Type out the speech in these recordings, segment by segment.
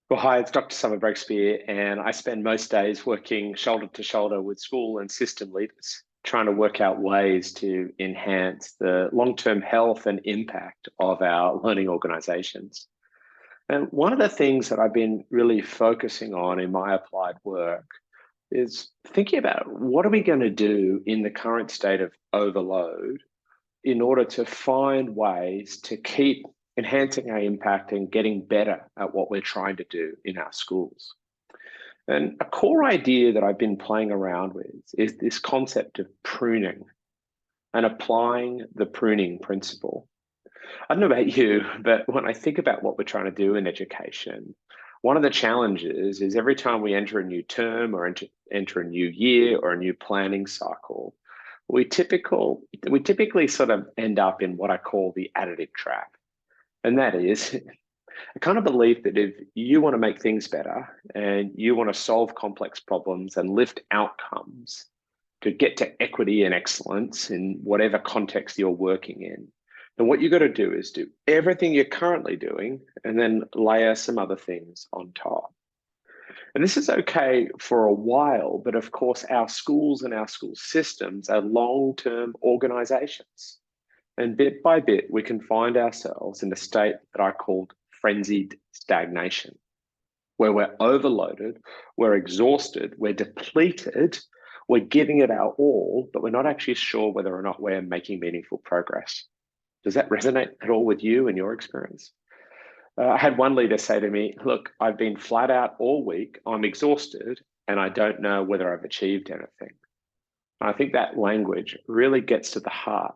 Well, hi, it's Dr. Summer Breakspear, and I spend most days working shoulder to shoulder with school and system leaders, trying to work out ways to enhance the long-term health and impact of our learning organizations. And one of the things that I've been really focusing on in my applied work is thinking about what are we going to do in the current state of overload in order to find ways to keep enhancing our impact and getting better at what we're trying to do in our schools. And a core idea that I've been playing around with is this concept of pruning and applying the pruning principle. I don't know about you, but when I think about what we're trying to do in education, one of the challenges is every time we enter a new term or enter a new year or a new planning cycle, we typically sort of end up in what I call the additive trap. And that is a kind of belief that if you want to make things better and you want to solve complex problems and lift outcomes to get to equity and excellence in whatever context you're working in, then what you've got to do is do everything you're currently doing and then layer some other things on top. And this is okay for a while, but of course, our schools and our school systems are long-term organizations. And bit by bit, we can find ourselves in a state that I called frenzied stagnation, where we're overloaded, we're exhausted, we're depleted, we're giving it our all, but we're not actually sure whether or not we're making meaningful progress. Does that resonate at all with you and your experience? I had one leader say to me, look, I've been flat out all week, I'm exhausted, and I don't know whether I've achieved anything. And I think that language really gets to the heart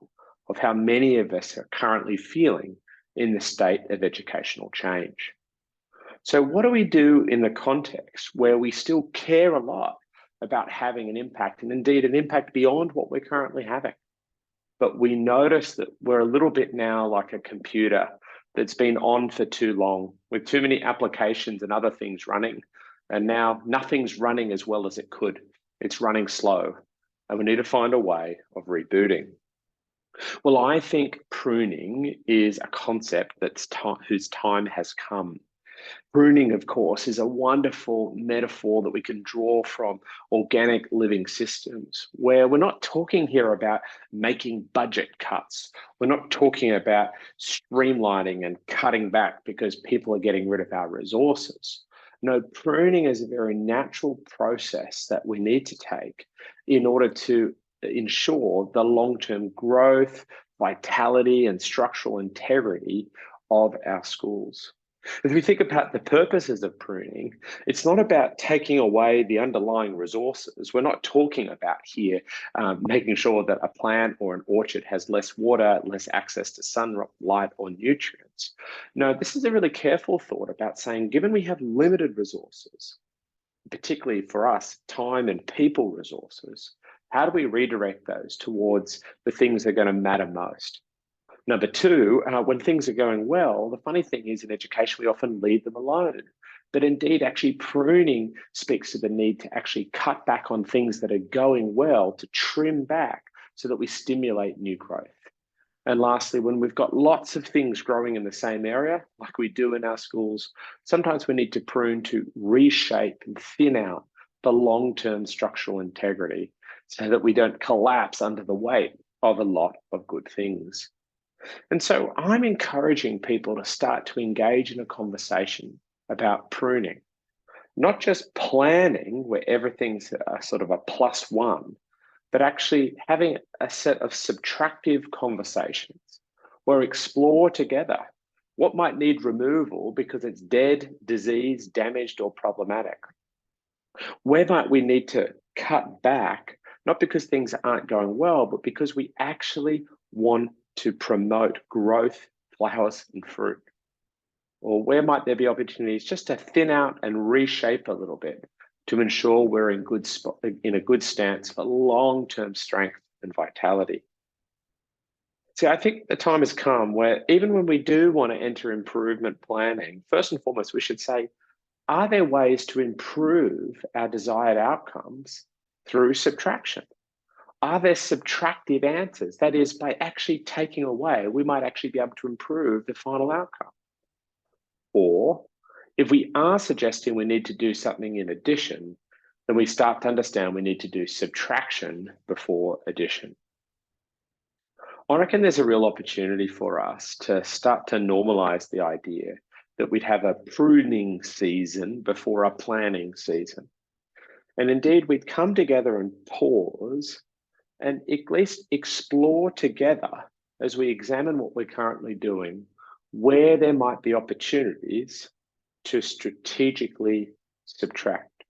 of how many of us are currently feeling in the state of educational change. So what do we do in the context where we still care a lot about having an impact, and indeed an impact beyond what we're currently having? But we notice that we're a little bit now like a computer that's been on for too long with too many applications and other things running. And now nothing's running as well as it could. It's running slow. And we need to find a way of rebooting. Well, I think pruning is a concept whose time has come. Pruning, of course, is a wonderful metaphor that we can draw from organic living systems, where we're not talking here about making budget cuts. We're not talking about streamlining and cutting back because people are getting rid of our resources. No, pruning is a very natural process that we need to take in order to ensure the long-term growth, vitality, and structural integrity of our schools. If we think about the purposes of pruning, it's not about taking away the underlying resources. We're not talking about here making sure that a plant or an orchard has less water, less access to sunlight or nutrients. No, this is a really careful thought about saying, given we have limited resources, particularly for us, time and people resources, how do we redirect those towards the things that are going to matter most? Number two, when things are going well, the funny thing is in education, we often leave them alone. But indeed, actually pruning speaks to the need to actually cut back on things that are going well, to trim back so that we stimulate new growth. And lastly, when we've got lots of things growing in the same area, like we do in our schools, sometimes we need to prune to reshape and thin out the long-term structural integrity so that we don't collapse under the weight of a lot of good things. And so I'm encouraging people to start to engage in a conversation about pruning, not just planning where everything's sort of a plus one, but actually having a set of subtractive conversations where we explore together what might need removal because it's dead, diseased, damaged, or problematic. Where might we need to cut back, not because things aren't going well, but because we actually want to promote growth, flowers, and fruit? Or where might there be opportunities just to thin out and reshape a little bit to ensure we're in a good stance for long-term strength and vitality? See, I think the time has come where even when we do want to enter improvement planning, first and foremost, we should say, are there ways to improve our desired outcomes through subtraction? Are there subtractive answers? That is, by actually taking away, we might actually be able to improve the final outcome. Or If we are suggesting we need to do something in addition, then we start to understand we need to do subtraction before addition. I reckon there's a real opportunity for us to start to normalize the idea that we'd have a pruning season before a planning season. And indeed, we'd come together and pause and at least explore together as we examine what we're currently doing, where there might be opportunities to strategically subtract.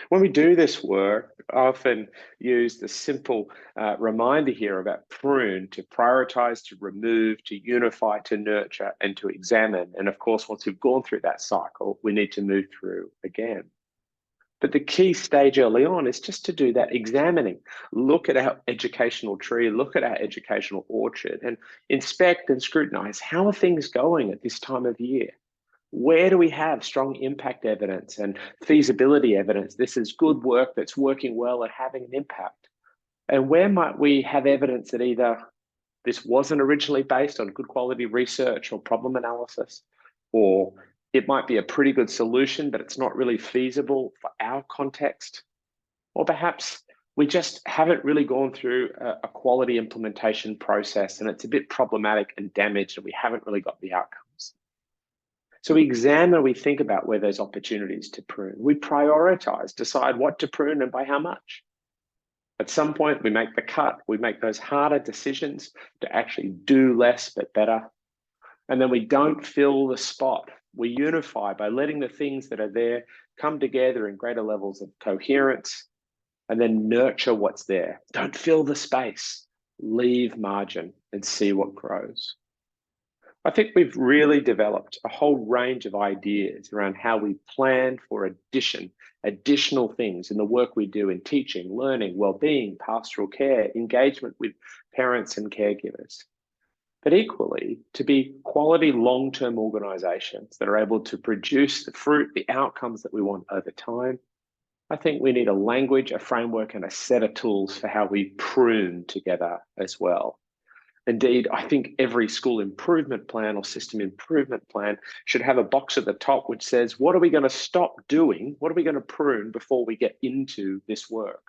When we do this work, I often use the simple reminder here about prune to prioritize, to remove, to unify, to nurture, and to examine. And of course, once we've gone through that cycle, we need to move through again. But the key stage early on is just to do that examining. Look at our educational tree, look at our educational orchard, and inspect and scrutinize how are things going at this time of year. Where do we have strong impact evidence and feasibility evidence? This is good work that's working well and having an impact. And where might we have evidence that either this wasn't originally based on good quality research or problem analysis, or it might be a pretty good solution, but it's not really feasible for our context, or perhaps we just haven't really gone through a quality implementation process and it's a bit problematic and damaged and we haven't really got the outcomes. So we examine, we think about where there's opportunities to prune. We prioritize, decide what to prune and by how much. At some point, we make the cut, we make those harder decisions to actually do less but better. And then we don't fill the spot. We unify by letting the things that are there come together in greater levels of coherence and then nurture what's there. Don't fill the space, leave margin and see what grows. I think we've really developed a whole range of ideas around how we plan for additional things in the work we do in teaching, learning, well-being, pastoral care, engagement with parents and caregivers. But equally, to be quality long-term organizations that are able to produce the fruit, the outcomes that we want over time, I think we need a language, a framework, and a set of tools for how we prune together as well. Indeed, I think every school improvement plan or system improvement plan should have a box at the top which says, what are we going to stop doing? What are we going to prune before we get into this work?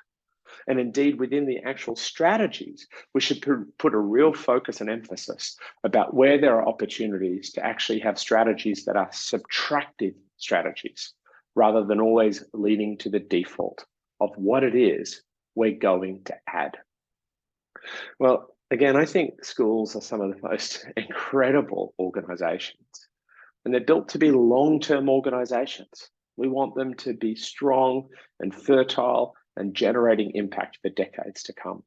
And indeed, within the actual strategies, we should put a real focus and emphasis about where there are opportunities to actually have strategies that are subtractive strategies, rather than always leading to the default of what it is we're going to add. Well, again, I think schools are some of the most incredible organizations, and they're built to be long-term organizations. We want them to be strong and fertile and generating impact for decades to come.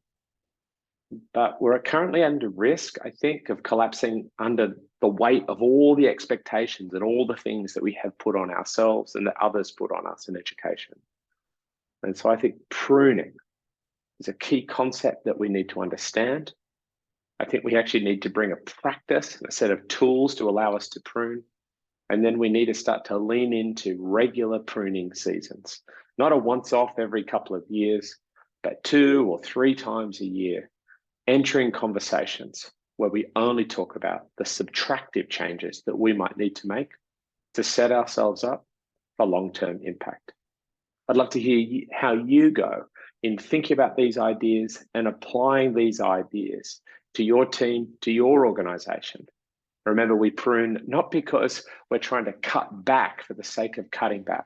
But we're currently under risk, I think, of collapsing under the weight of all the expectations and all the things that we have put on ourselves and that others put on us in education. And so I think pruning is a key concept that we need to understand. I think we actually need to bring a practice and a set of tools to allow us to prune. And then we need to start to lean into regular pruning seasons, not a once-off every couple of years, but 2 or 3 times a year, entering conversations where we only talk about the subtractive changes that we might need to make to set ourselves up for long-term impact. I'd love to hear how you go in thinking about these ideas and applying these ideas to your team, to your organization. Remember, we prune not because we're trying to cut back for the sake of cutting back.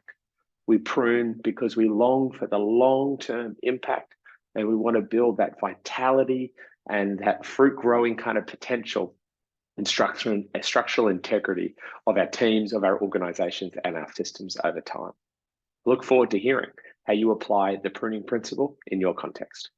We prune because we long for the long-term impact and we want to build that vitality and that fruit-growing kind of potential and structural integrity of our teams, of our organizations, and our systems over time. Look forward to hearing how you apply the pruning principle in your context.